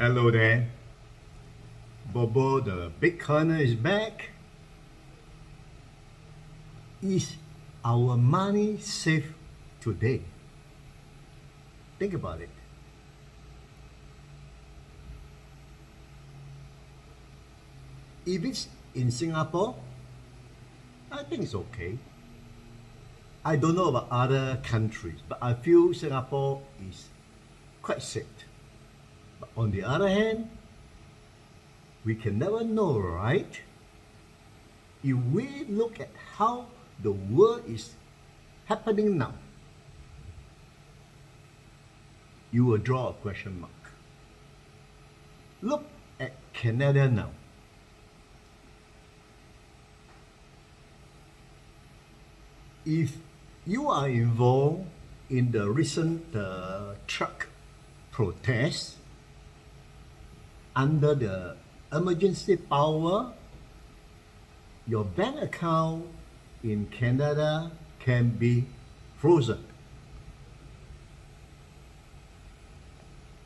Hello there. BoBo the Bitcoiner is back. Is our money safe today? Think about it. If it's in Singapore, I think it's okay. I don't know about other countries, but I feel Singapore is quite safe. But on the other hand, we can never know, right? If we look at how the world is happening now, you will draw a question mark. Look at Canada now. If you are involved in the recent truck protests under the emergency power, your bank account in Canada can be frozen.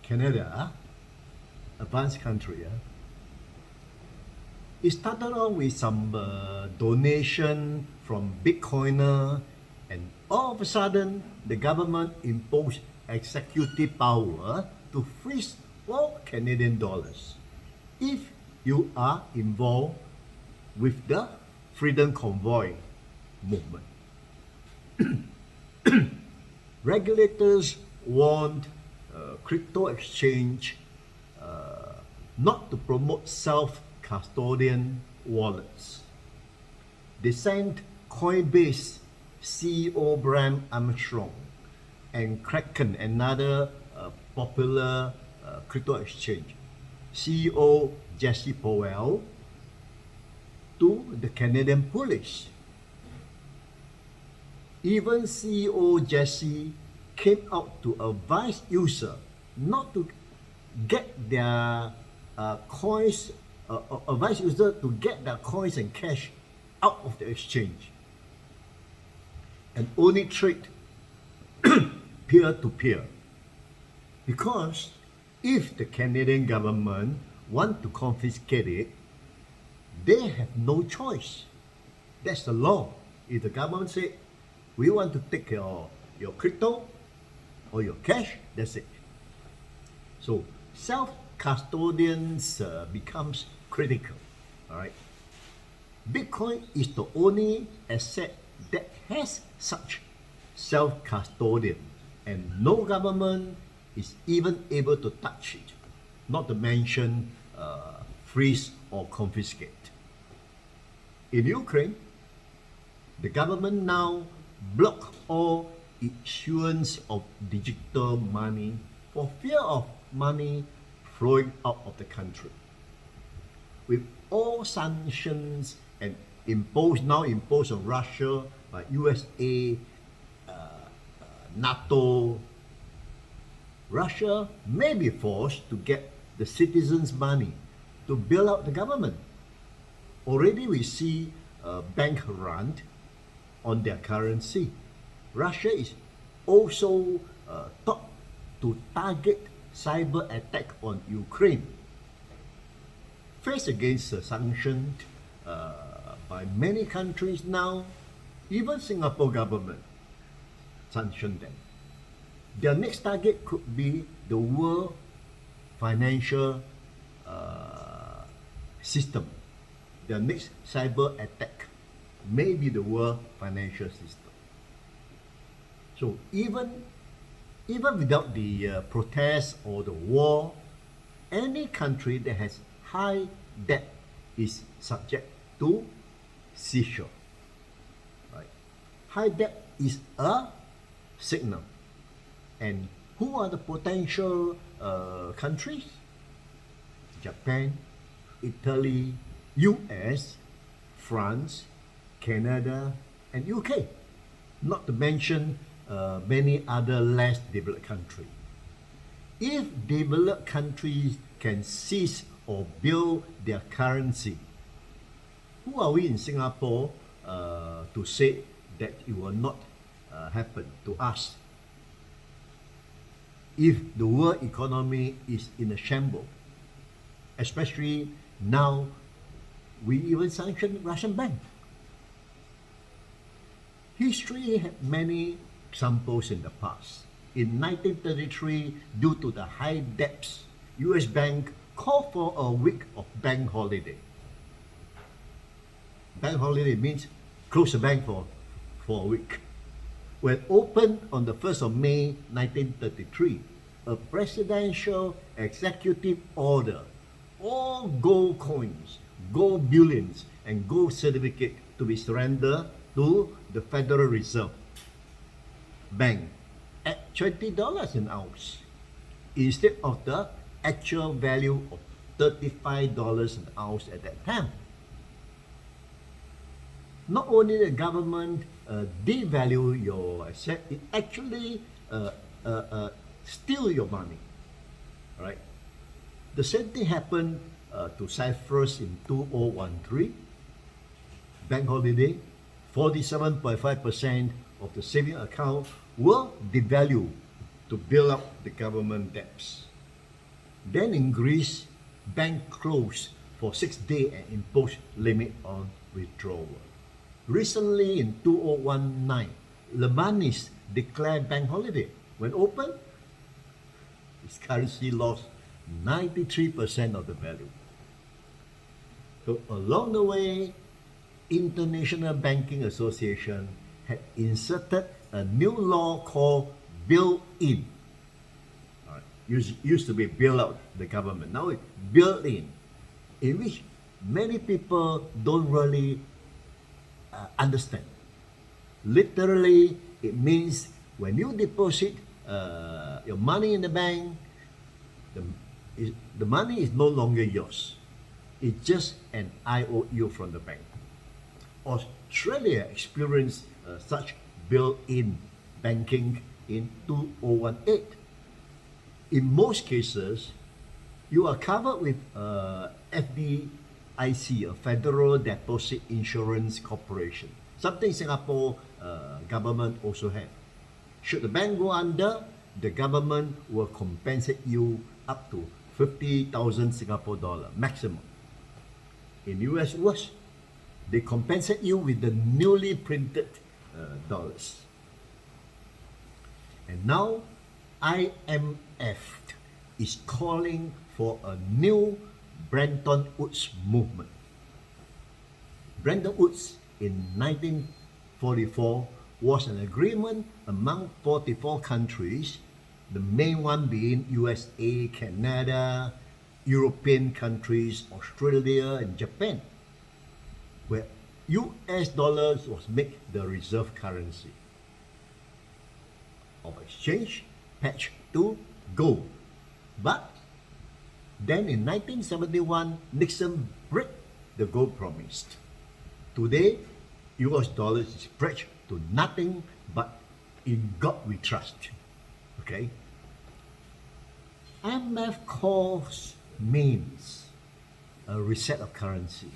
Canada, advanced country. It started off with some donation from Bitcoiner, and all of a sudden the government imposed executive power to freeze all Canadian dollars if you are involved with the Freedom Convoy movement. Regulators warned crypto exchange not to promote self-custodian wallets. They sent Coinbase CEO Bram Armstrong and Kraken, another popular crypto exchange, CEO Jesse Powell, to the Canadian police. Even CEO Jesse came out to advise users not to get their coins, advise users to get their coins and cash out of the exchange and only trade peer-to-peer. Because if the Canadian government want to confiscate it, they have no choice. That's the law. If the government say, we want to take your crypto or your cash, that's it. So self-custodians becomes critical, all right? Bitcoin is the only asset that has such self-custodian, and no government is even able to touch it, not to mention freeze or confiscate. In Ukraine, the government now block all issuance of digital money for fear of money flowing out of the country. With all sanctions and imposed on Russia by USA, NATO, Russia may be forced to get the citizens' money to bail out the government. Already we see a bank run on their currency. Russia is also thought to target cyber attack on Ukraine. Faced against the sanctions by many countries now, even Singapore government sanctioned them. Their next target could be the world financial system. Their next cyber attack may be the world financial system. So even without the protest or the war, any country that has high debt is subject to seizure. Right? High debt is a signal. And who are the potential countries? Japan, Italy, US, France, Canada, and UK. Not to mention many other less developed countries. If developed countries can seize or build their currency, who are we in Singapore to say that it will not happen to us? If the world economy is in a shambles, especially now we even sanction Russian bank. History had many examples in the past. In 1933, due to the high debts, US bank called for a week of bank holiday. Bank holiday means close the bank for a week. When opened on the 1st of May 1933, a presidential executive order, all gold coins, gold bullions, and gold certificate to be surrendered to the Federal Reserve Bank at $20 an ounce instead of the actual value of $35 an ounce at that time. Not only the government devalue your asset, it actually steal your money. Right? The same thing happened to Cyprus in 2013. Bank holiday, 47.5% of the saving account were devalued to bail out the government debts. Then in Greece, bank closed for 6 days and imposed limit on withdrawal. Recently in 2019, Lebanon declared bank holiday. When opened, its currency lost 93% of the value. So along the way, International Banking Association had inserted a new law called bail-in. Used to be bail out the government. Now it's bail-in, in which many people don't really understand. Literally, it means when you deposit your money in the bank, the money is no longer yours. It's just an IOU from the bank. Australia experienced such bail-in banking in 2018. In most cases, you are covered with FDIC, a Federal Deposit Insurance Corporation, something Singapore government also have. Should the bank go under, the government will compensate you up to 50,000 Singapore dollar maximum. In US, worse, they compensate you with the newly printed dollars. And now, IMF is calling for a new Bretton Woods Movement. Bretton Woods in 1944 was an agreement among 44 countries, the main one being USA, Canada, European countries, Australia, and Japan, where US dollars was made the reserve currency of exchange patched to gold. But then in 1971, Nixon broke the gold promise. Today, US dollars is pledged to nothing but in God we trust. Okay? IMF calls means a reset of currency.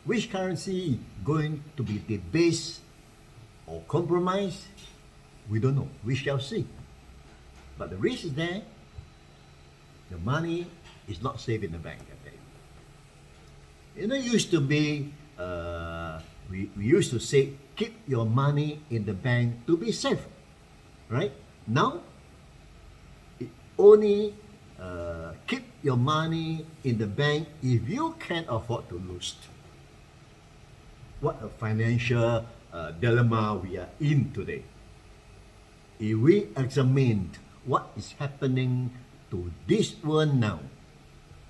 Which currency is going to be debased or compromised? We don't know. We shall see. But the risk is there. The money is not safe in the bank. It used to be, we used to say, keep your money in the bank to be safe. Right? Now, it only keep your money in the bank if you can afford to lose. What a financial dilemma we are in today. If we examine what is happening to this world now,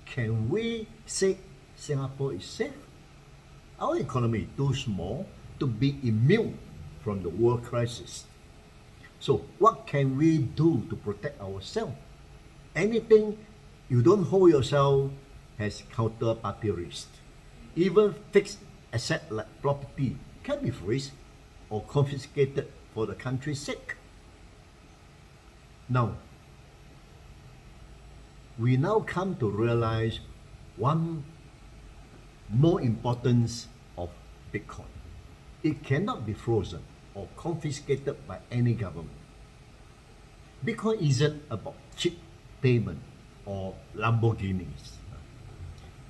can we say Singapore is safe? Our economy is too small to be immune from the world crisis. So what can we do to protect ourselves? Anything you don't hold yourself has counterparty risk. Even fixed asset like property can be frozen or confiscated for the country's sake. Now, we now come to realize one more importance of Bitcoin. It cannot be frozen or confiscated by any government. Bitcoin isn't about cheap payment or Lamborghinis.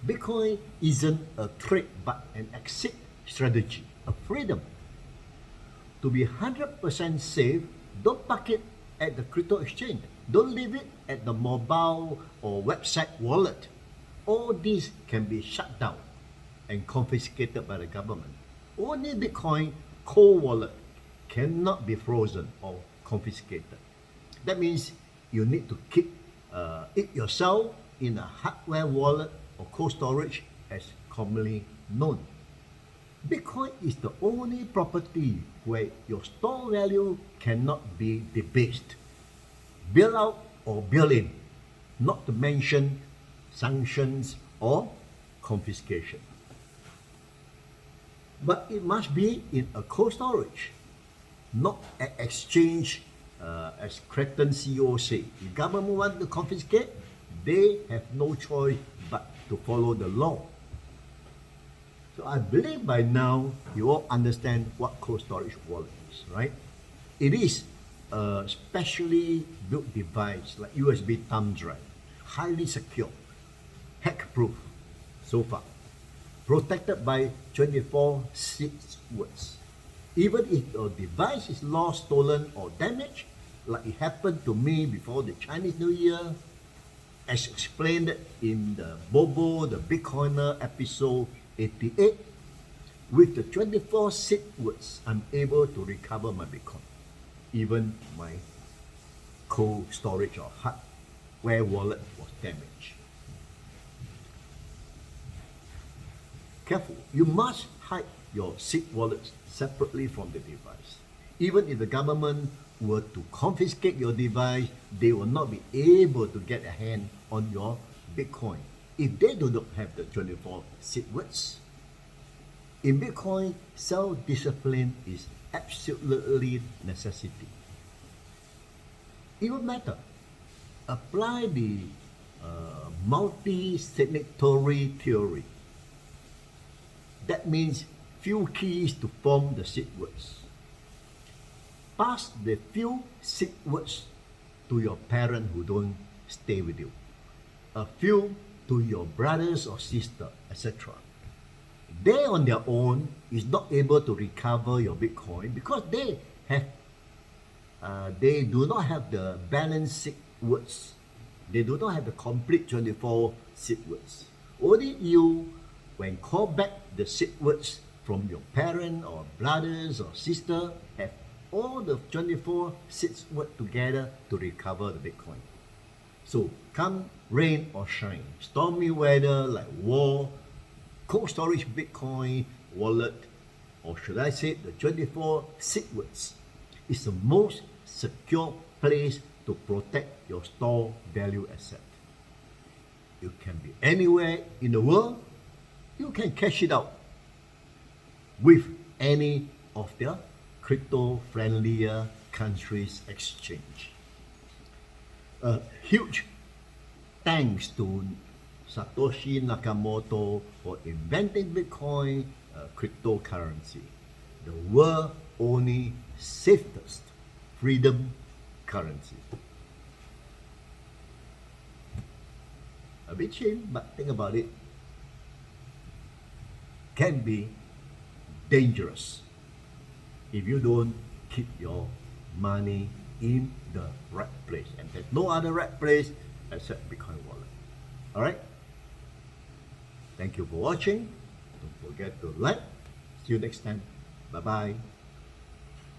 Bitcoin isn't a trade but an exit strategy, a freedom. To be 100% safe, don't park it at the crypto exchange. Don't leave it at the mobile or website wallet. All these can be shut down and confiscated by the government. Only Bitcoin cold wallet cannot be frozen or confiscated. That means you need to keep it yourself in a hardware wallet or cold storage as commonly known. Bitcoin is the only property where your store value cannot be debased, bail out or bail in, not to mention sanctions or confiscation. But it must be in a cold storage, not an exchange, as Cretton CEO said. If government want to confiscate, they have no choice but to follow the law. So I believe by now you all understand what cold storage wallet is, right? It is a specially built device like USB thumb drive, highly secure, hack-proof so far, protected by 24 secret words. Even if your device is lost, stolen, or damaged, like it happened to me before the Chinese New Year, as explained in the BoBo the Bitcoiner episode 88, with the 24 secret words, I'm able to recover my Bitcoin, even my cold storage or hardware wallet was damaged. Careful, you must hide your SIG wallets separately from the device. Even if the government were to confiscate your device, they will not be able to get a hand on your Bitcoin if they do not have the 24 SIG words. In Bitcoin, self-discipline is absolutely necessity. Even matter, apply the multi-signatory theory. That means few keys to form the SIG words. Pass the few SIG words to your parents who don't stay with you, a few to your brothers or sister, etc. They on their own is not able to recover your Bitcoin because they do not have the balanced SIG words. They do not have the complete 24 SIG words. Only you, when call back the SIG words from your parent or brothers or sister, have all the 24 SIG words together to recover the Bitcoin. So come rain or shine, stormy weather like war, cold storage Bitcoin wallet, or should I say the 24 SIG words, is the most secure place to protect your store value asset. You can be anywhere in the world, you can cash it out with any of their crypto-friendlier countries' exchange. A huge thanks to Satoshi Nakamoto for inventing Bitcoin, cryptocurrency, the world's only safest freedom currency. A bit shame, but think about it. Can be dangerous if you don't keep your money in the right place, and there's no other right place except Bitcoin wallet. All right, thank you for watching. Don't forget to like. See you next time. Bye bye.